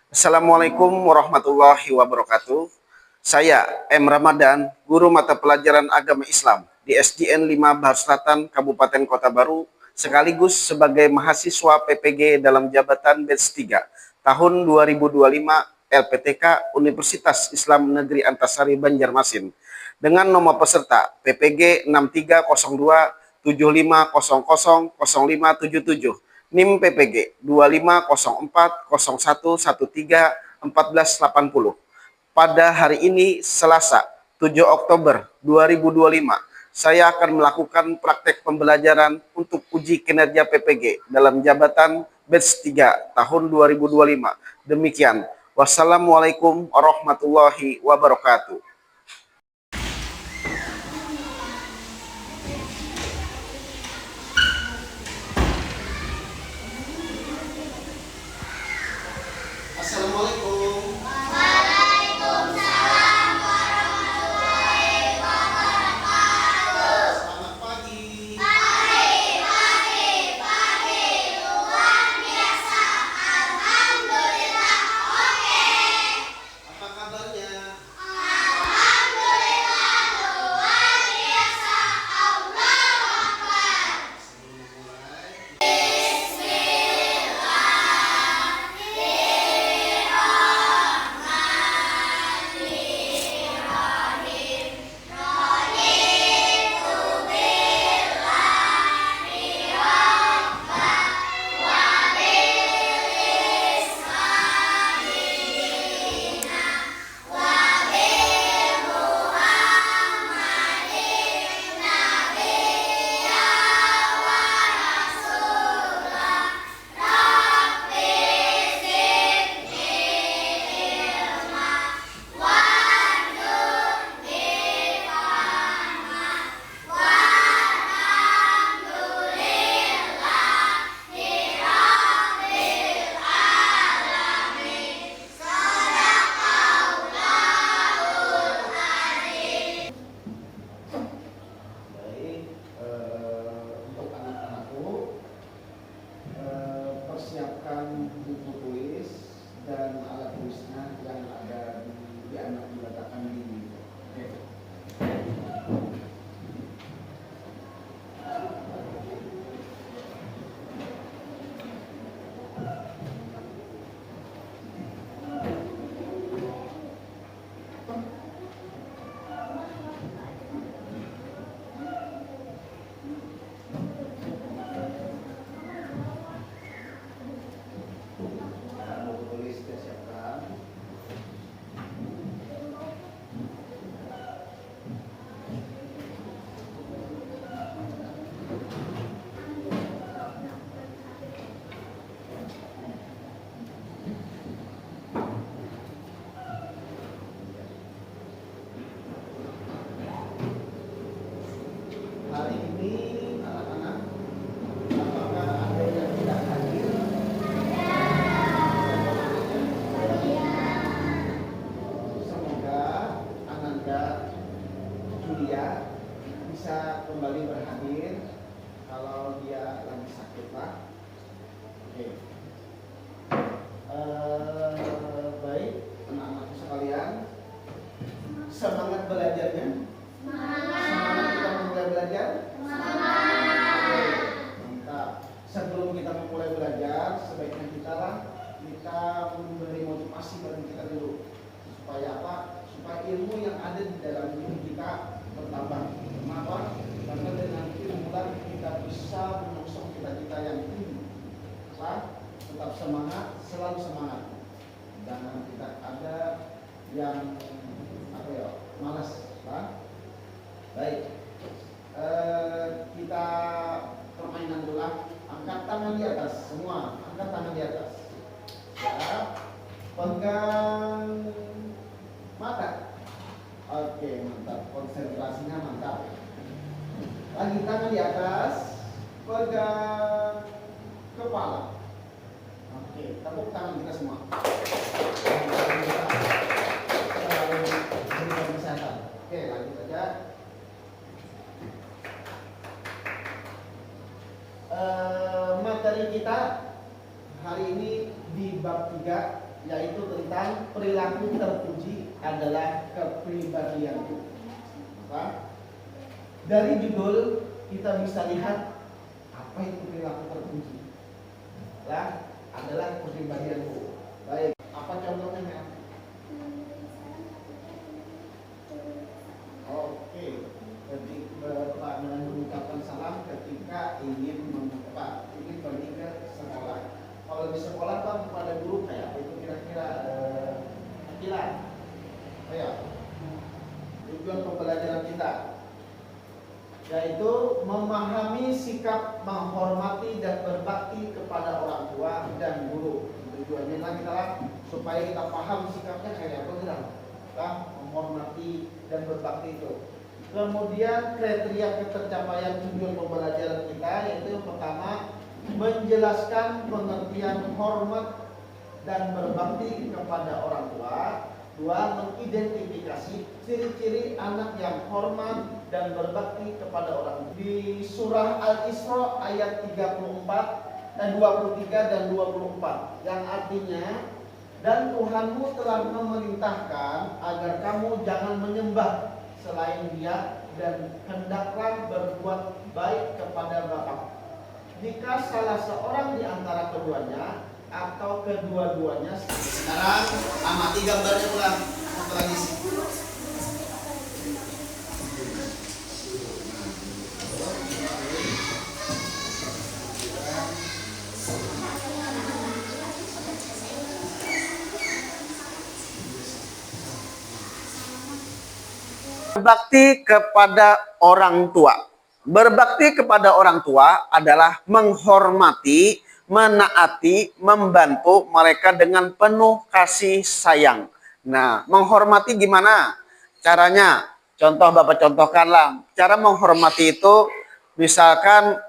Assalamualaikum warahmatullahi wabarakatuh. Saya M. Ramadan, guru mata pelajaran agama Islam di SDN 5 Bahar Selatan, Kabupaten Kota Baru, sekaligus sebagai mahasiswa PPG dalam jabatan Batch 3 tahun 2025 LPTK Universitas Islam Negeri Antasari Banjarmasin dengan nomor peserta PPG 630275000577. NIM PPG 250401131480. Pada hari ini Selasa 7 Oktober 2025, saya akan melakukan praktek pembelajaran untuk uji kinerja PPG dalam jabatan Batch 3 tahun 2025. Demikian. Wassalamualaikum warahmatullahi wabarakatuh. Assalamualaikum. Selamat pagi. Apa kabarnya? Untuk anak-anakku, persiapkan buku tulis dan alat tulisnya yang ada di anak diletakkan di buku tulis kita siapkan. Hari ini anak-anak, apakah ada yang tidak hadir? Semoga Ananda Julia bisa kembali berhadir kalau dia lagi sakit, Pak. Oke. Baik, anak-anakku sekalian, semangat belajarnya. Semangat kita memulai belajar. Oke, mantap. Sebelum kita memulai belajar, sebaiknya kita memberi motivasi pada kita dulu. Supaya apa? Supaya ilmu yang ada di dalam diri kita bertambah. Kenapa? Karena dengan ilmu kita bisa menyongsong cita-cita yang tinggi. Tetap semangat, selalu semangat. Jangan kita ada yang malas, Pak. Baik, kita permainan dulu lah. Angkat tangan di atas, semua angkat tangan di atas. Ya, pegang mata. Oke, mantap. Konsentrasinya mantap. Lagi tangan di atas, pegang kepala. Oke, tepuk tangan kita semua. Oke, lanjut saja. Materi kita hari ini di bab 3, yaitu tentang perilaku terpuji adalah kepribadian. Dari judul kita bisa lihat apa itu perilaku terpuji. Adalah kepribadianku. Baik, apa contohnya? Oke, Bapak mengucapkan salam ketika ingin pergi ke sekolah. Kalau di sekolah Pak kepada guru kayak apa itu kira-kira kilat? Ya, tujuan pembelajaran kita yaitu memahami sikap menghormati dan berbakti kepada orang tua dan guru. Tujuannya adalah supaya kita paham sikapnya kayak apa kita menghormati dan berbakti itu. Kemudian kriteria ketercapaian tujuan pembelajaran kita yaitu yang pertama menjelaskan pengertian hormat dan berbakti kepada orang tua. Dua, mengidentifikasi ciri-ciri anak yang hormat dan berbakti kepada orang tua. Di surah Al-Isra ayat 23 dan 24 yang artinya, dan Tuhanmu telah memerintahkan agar kamu jangan menyembah selain Dia dan hendaklah berbuat baik kepada Bapa. Jika salah seorang di antara keduanya atau kedua-duanya. Sekarang amati gambarnya ulang. Satu lagi sih. Berbakti kepada orang tua. Berbakti kepada orang tua adalah menghormati, menaati, membantu mereka dengan penuh kasih sayang. Nah, menghormati gimana caranya? Contoh Bapak contohkanlah. Cara menghormati itu misalkan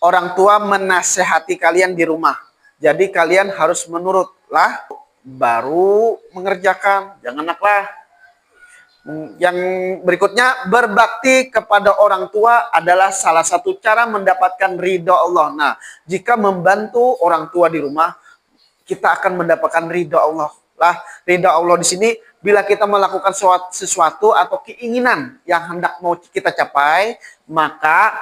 orang tua menasehati kalian di rumah. Jadi kalian harus menurutlah baru mengerjakan. Janganlah. Yang berikutnya, berbakti kepada orang tua adalah salah satu cara mendapatkan ridho Allah. Nah, jika membantu orang tua di rumah, kita akan mendapatkan ridho Allah. Ridho Allah di sini bila kita melakukan sesuatu atau keinginan yang hendak mau kita capai, maka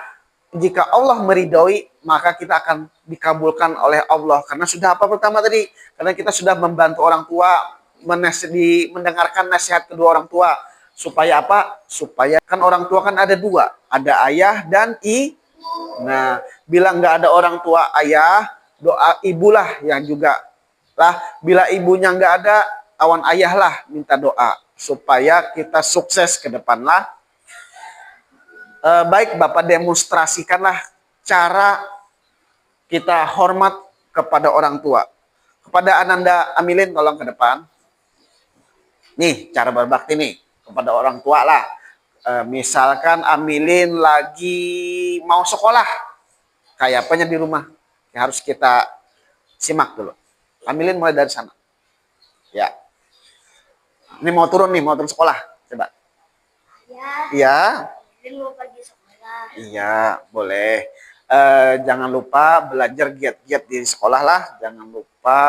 jika Allah meridhoi, maka kita akan dikabulkan oleh Allah. Karena sudah apa pertama tadi? Karena kita sudah membantu orang tua, mendengarkan nasihat kedua orang tua. Supaya apa? Supaya kan orang tua kan ada dua, ada ayah dan Nah, bila nggak ada orang tua ayah, doa ibulah yang juga lah. Bila ibunya nggak ada, awan ayah lah minta doa supaya kita sukses ke depan lah. Baik, Bapak demonstrasikanlah cara kita hormat kepada orang tua. Kepada Ananda Amilin, tolong ke depan. Nih, cara berbakti nih kepada orang tua lah. Misalkan Amilin lagi mau sekolah, kayak apanya di rumah, yang harus kita simak dulu. Amilin mulai dari sana. Ya, ini mau turun sekolah, coba. Ya. Iya. Amilin mau pergi sekolah. Iya, boleh. Jangan lupa belajar giat-giat di sekolah lah. Jangan lupa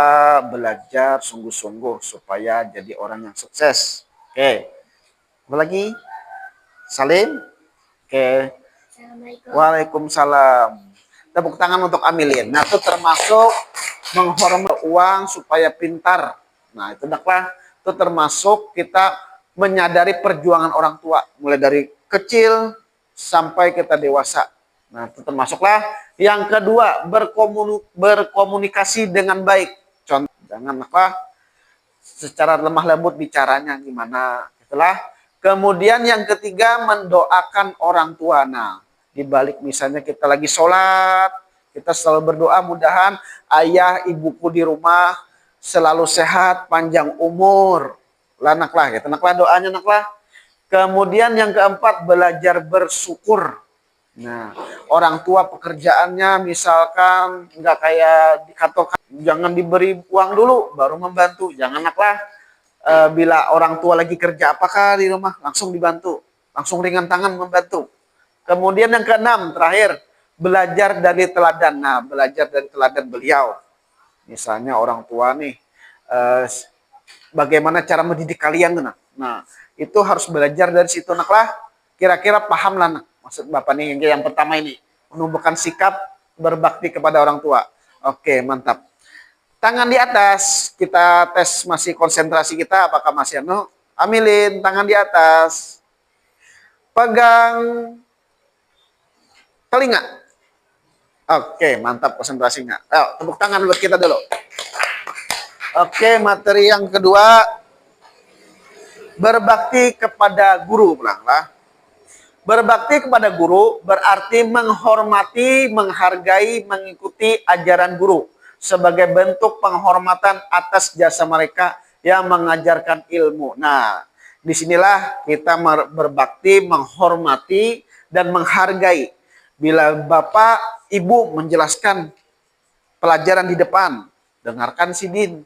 belajar sungguh-sungguh supaya jadi orang yang sukses. Oke. Apa lagi? Salim? Oke. Assalamualaikum. Waalaikumsalam. Tepuk tangan untuk Amilin. Nah, itu termasuk menghormati uang supaya pintar. Nah, itu itu termasuk kita menyadari perjuangan orang tua. Mulai dari kecil sampai kita dewasa. Nah, itu termasuklah. Yang kedua, berkomunikasi dengan baik. Contoh, jangan secara lemah lembut bicaranya gimana. Itulah. Kemudian yang ketiga, mendoakan orang tua. Nah, dibalik misalnya kita lagi sholat, kita selalu berdoa mudahan ayah ibuku di rumah selalu sehat, panjang umur. Doanya naklah. Kemudian yang keempat, belajar bersyukur. Nah, orang tua pekerjaannya misalkan nggak kayak di kantor, jangan diberi uang dulu baru membantu. Janganlah. Bila orang tua lagi kerja apakah di rumah, langsung dibantu, langsung ringan tangan membantu. Kemudian yang keenam, terakhir, belajar dari teladan. Nah, belajar dari teladan beliau. Misalnya orang tua nih, eh, bagaimana cara mendidik kalian tuh, nak. Nah, itu harus belajar dari situ, nak lah. Kira-kira paham lah, nak. Maksud Bapak nih yang pertama ini, menumbuhkan sikap berbakti kepada orang tua. Oke, mantap. Tangan di atas, kita tes masih konsentrasi kita, apakah masih anu? Amilin, tangan di atas. Pegang telinga. Oke, mantap konsentrasinya. Ayo, tepuk tangan buat kita dulu. Oke, materi yang kedua, berbakti kepada guru. Lah. Berbakti kepada guru berarti menghormati, menghargai, mengikuti ajaran guru sebagai bentuk penghormatan atas jasa mereka yang mengajarkan ilmu. Nah, disinilah kita berbakti, menghormati, dan menghargai. Bila Bapak, Ibu menjelaskan pelajaran di depan, dengarkan sidin.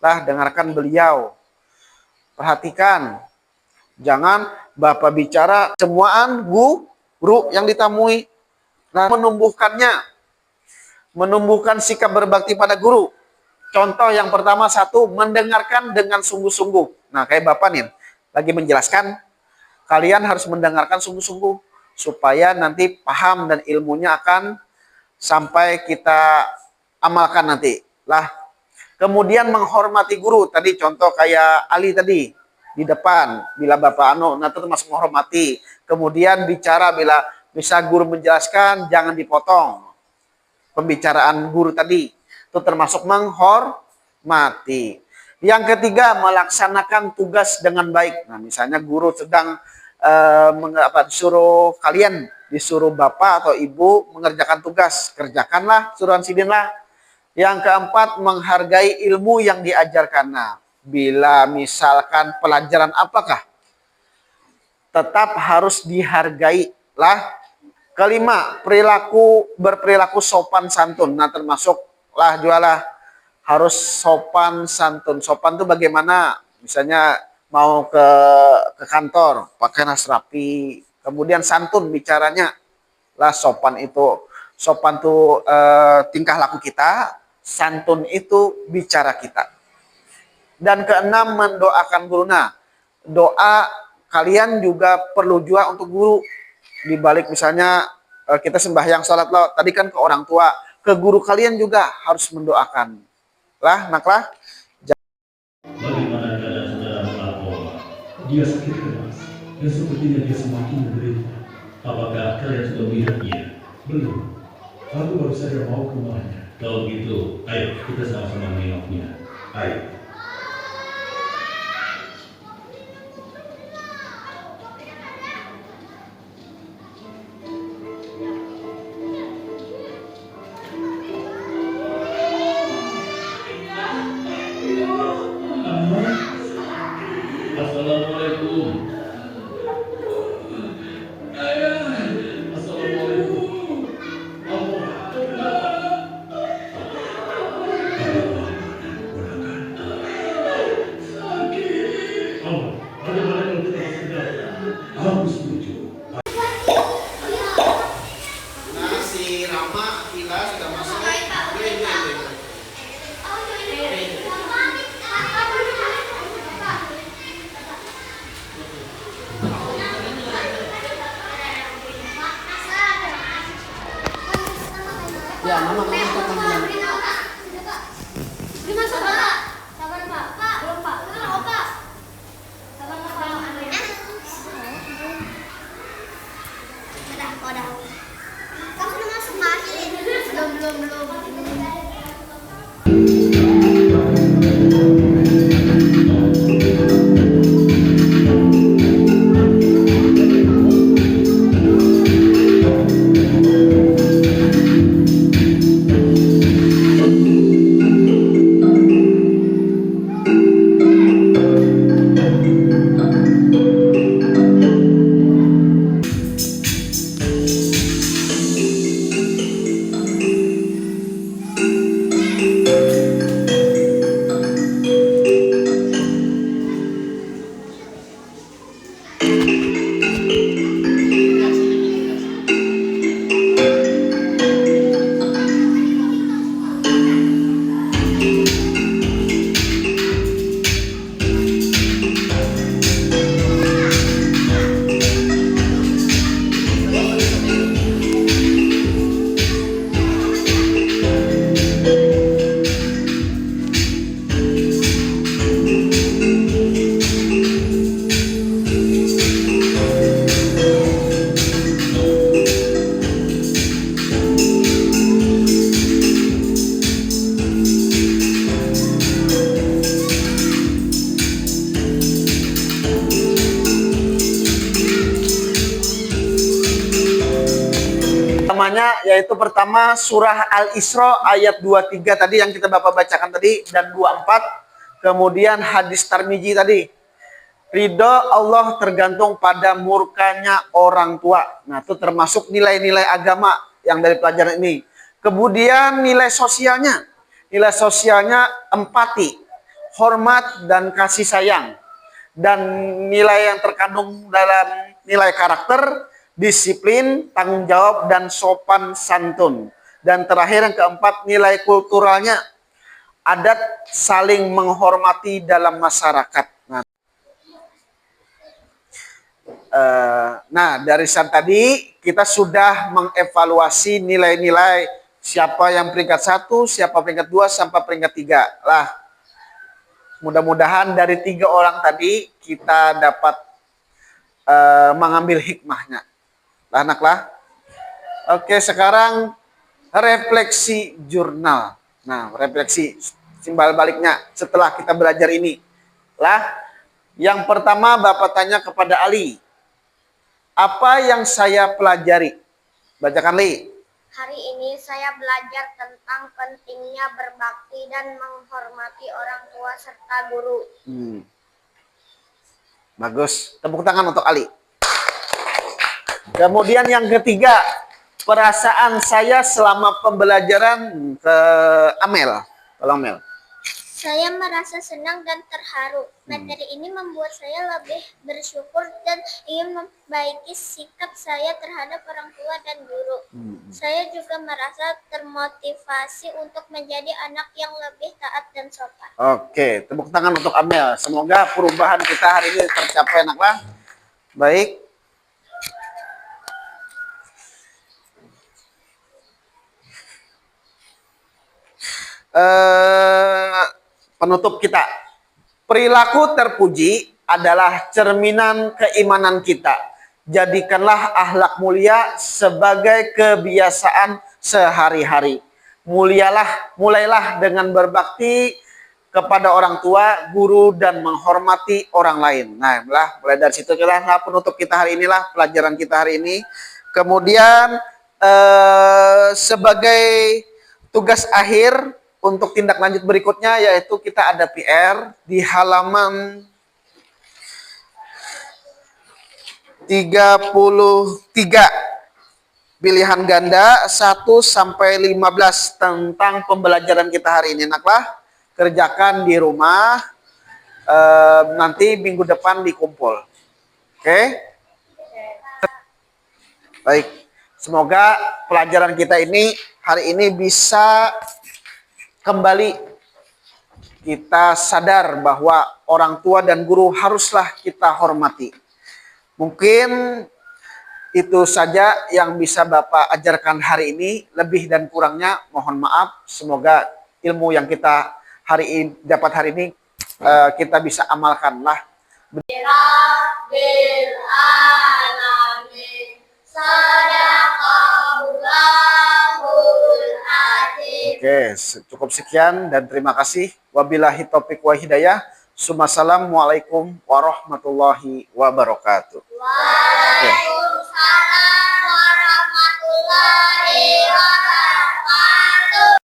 Dengarkan beliau. Perhatikan. Jangan Bapak bicara semuaan guru yang ditamui. Nah, menumbuhkan sikap berbakti pada guru. Contoh yang pertama, satu, mendengarkan dengan sungguh-sungguh. Nah, kayak Bapak nih, lagi menjelaskan, kalian harus mendengarkan sungguh-sungguh supaya nanti paham dan ilmunya akan sampai kita amalkan nanti. Kemudian menghormati guru. Tadi contoh kayak Ali tadi di depan, bila Bapak nah itu termasuk menghormati. Kemudian bicara bila bisa guru menjelaskan, jangan dipotong. Pembicaraan guru tadi itu termasuk menghormati. Yang ketiga, melaksanakan tugas dengan baik. Nah, misalnya guru sedang disuruh Bapak atau Ibu mengerjakan tugas, kerjakanlah, suruhan sidin lah. Yang keempat, menghargai ilmu yang diajarkan. Nah, bila misalkan pelajaran apakah, tetap harus dihargai lah. Kelima, berperilaku sopan santun. Nah, termasuk harus sopan santun. Sopan itu bagaimana? Misalnya mau ke kantor, pakai nas rapi. Kemudian santun bicaranya. Sopan itu. Sopan itu tingkah laku kita. Santun itu bicara kita. Dan keenam, mendoakan guru. Nah, doa kalian juga perlu juga untuk guru. Di balik misalnya kita sembahyang salat tadi kan ke orang tua, ke guru kalian juga harus mendoakan. Naklah. Bagaimana keadaan saudara melapor? Dia sakit keras dan sepertinya dia semakin menderita. Apakah kalian sudah melihatnya? Belum. Aku baru saja mau ke rumahnya. Kalau begitu, ayo kita sama-sama menengoknya. Ayo. Assalamualaikum. Assalamualaikum. Bagaimana kalau kita sekedar? Aku setuju. Nah, si Rama, Akila sudah masuk. yaitu pertama surah Al-Isra ayat 23 tadi yang kita Bapak bacakan tadi, dan 24. Kemudian hadis Tirmidzi tadi, ridho Allah tergantung pada murkanya orang tua. Nah, itu termasuk nilai-nilai agama yang dari pelajaran ini. Kemudian nilai sosialnya empati, hormat, dan kasih sayang. Dan nilai yang terkandung dalam nilai karakter, disiplin, tanggung jawab, dan sopan santun. Dan terakhir yang keempat, nilai kulturalnya, adat saling menghormati dalam masyarakat. Nah, dari saat tadi kita sudah mengevaluasi nilai-nilai siapa yang peringkat 1, siapa peringkat 2, sampai peringkat 3 lah. Mudah-mudahan dari 3 orang tadi kita dapat mengambil hikmahnya. Lah anaklah. Oke, sekarang refleksi jurnal. Nah, refleksi timbal baliknya setelah kita belajar ini. Lah, yang pertama Bapak tanya kepada Ali, apa yang saya pelajari? Bacakan, Li. Hari ini saya belajar tentang pentingnya berbakti dan menghormati orang tua serta guru. Bagus. Tepuk tangan untuk Ali. Kemudian yang ketiga, perasaan saya selama pembelajaran ke Amel. Tolong, Mel. Saya merasa senang dan terharu. Materi ini membuat saya lebih bersyukur dan ingin memperbaiki sikap saya terhadap orang tua dan guru. Saya juga merasa termotivasi untuk menjadi anak yang lebih taat dan sopan. Oke, tepuk tangan untuk Amel. Semoga perubahan kita hari ini tercapai, anaklah. Baik. Penutup kita. Perilaku terpuji adalah cerminan keimanan kita. Jadikanlah akhlak mulia sebagai kebiasaan sehari-hari. Mulailah dengan berbakti kepada orang tua, guru, dan menghormati orang lain. Nah, mulai dari situ kita penutup kita hari inilah pelajaran kita hari ini. Kemudian sebagai tugas akhir untuk tindak lanjut berikutnya, yaitu kita ada PR di halaman 33, pilihan ganda 1 sampai 15 tentang pembelajaran kita hari ini. Naklah, kerjakan di rumah, nanti minggu depan dikumpul. Oke? Baik, semoga pelajaran kita ini hari ini bisa kembali kita sadar bahwa orang tua dan guru haruslah kita hormati. Mungkin itu saja yang bisa Bapak ajarkan hari ini. Lebih dan kurangnya mohon maaf. Semoga ilmu yang kita dapat hari ini kita bisa amalkanlah. Oke, cukup sekian dan terima kasih. Wabillahi taufiq wa hidayah. Assalamualaikum warahmatullahi wabarakatuh. Waalaikumsalam.